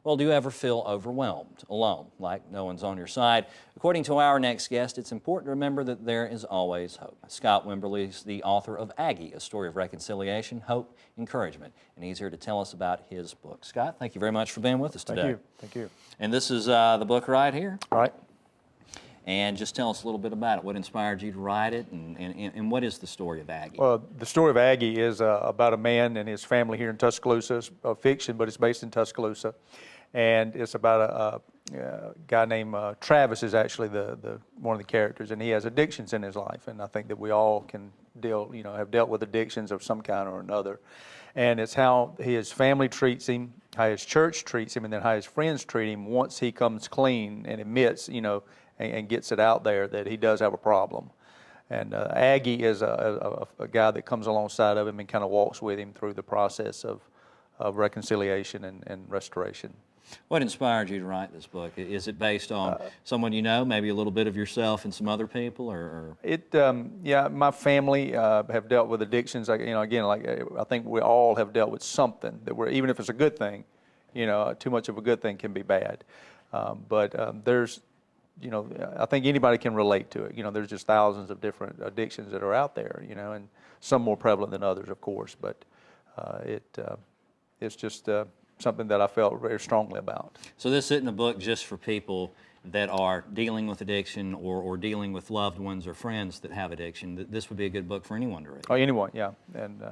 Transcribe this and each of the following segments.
Well, do you ever feel overwhelmed, alone, like no one's on your side? According to our next guest, it's important to remember that there is always hope. Scott Wimberly is the author of Aggie, A Story of Reconciliation, Hope, Encouragement, and he's here to tell us about his book. Scott, thank you very much for being with us today. Thank you. Thank you. And this is the book right here? All right. And just tell us a little bit about it. What inspired you to write it, and what is the story of Aggie? Well, the story of Aggie is about a man and his family here in Tuscaloosa. It's a fiction, but it's based in Tuscaloosa. And it's about a guy named Travis is actually one of the characters, and he has addictions in his life. And I think that we all can have dealt with addictions of some kind or another. And it's how his family treats him, how his church treats him, and then how his friends treat him once he comes clean and admits, and gets it out there that he does have a problem. And Aggie is a guy that comes alongside of him and kind of walks with him through the process of reconciliation and restoration. What inspired you to write this book? Is it based on someone you know, maybe a little bit of yourself and some other people, or? Yeah, my family have dealt with addictions. Again, I think we all have dealt with something that even if it's a good thing, too much of a good thing can be bad. But there's, I think anybody can relate to it. There's just thousands of different addictions that are out there, and some more prevalent than others, of course. But it's just something that I felt very strongly about. So this isn't a book just for people that are dealing with addiction or dealing with loved ones or friends that have addiction. This would be a good book for anyone to read. Oh, anyone, yeah. And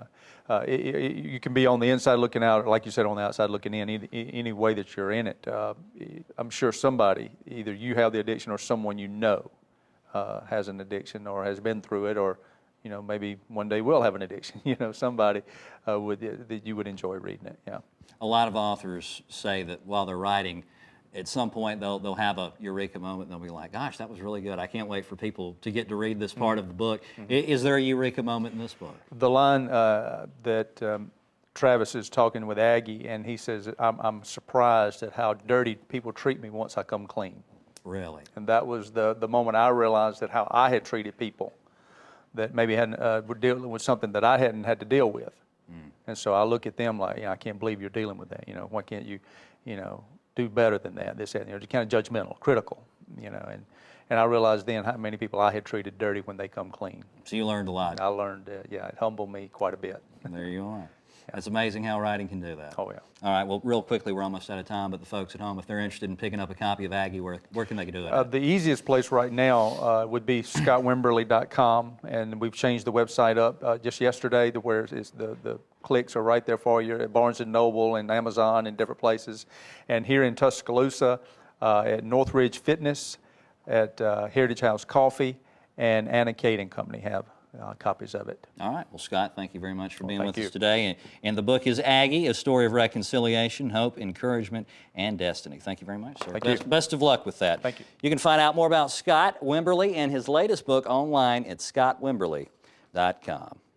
you can be on the inside looking out, or like you said, on the outside looking in, any way that you're in it. I'm sure somebody, either you have the addiction or someone you know has an addiction or has been through it, or maybe one day will have an addiction. Somebody that you would enjoy reading it, yeah. A lot of authors say that while they're writing, at some point they'll have a eureka moment and they'll be like, gosh, that was really good. I can't wait for people to get to read this part of the book. Is there a eureka moment in this book? The line that Travis is talking with Aggie, and he says, I'm surprised at how dirty people treat me once I come clean. Really? And that was the moment I realized that how I had treated people that maybe were dealing with something that I hadn't had to deal with. And so I look at them like, I can't believe you're dealing with that. Why can't you, do better than that? This, that, just kind of judgmental, critical, and I realized then how many people I had treated dirty when they come clean. So you learned a lot. I learned, yeah, it humbled me quite a bit. There you are. Yeah. It's amazing how writing can do that. Oh, yeah. All right, well, real quickly, we're almost out of time, but the folks at home, if they're interested in picking up a copy of Aggie, where can they do it? The easiest place right now would be scottwimberly.com, and we've changed the website up just yesterday to where the clicks are right there for you at Barnes & Noble and Amazon and different places. And here in Tuscaloosa, at Northridge Fitness, at Heritage House Coffee, and Anna Cade & Company have copies of it. All right. Well, Scott, thank you very much for being with us today. And the book is Aggie, A Story of Reconciliation, Hope, Encouragement, and Destiny. Thank you very much, sir. Thank you. Best of luck with that. Thank you. You can find out more about Scott Wimberly and his latest book online at scottwimberly.com.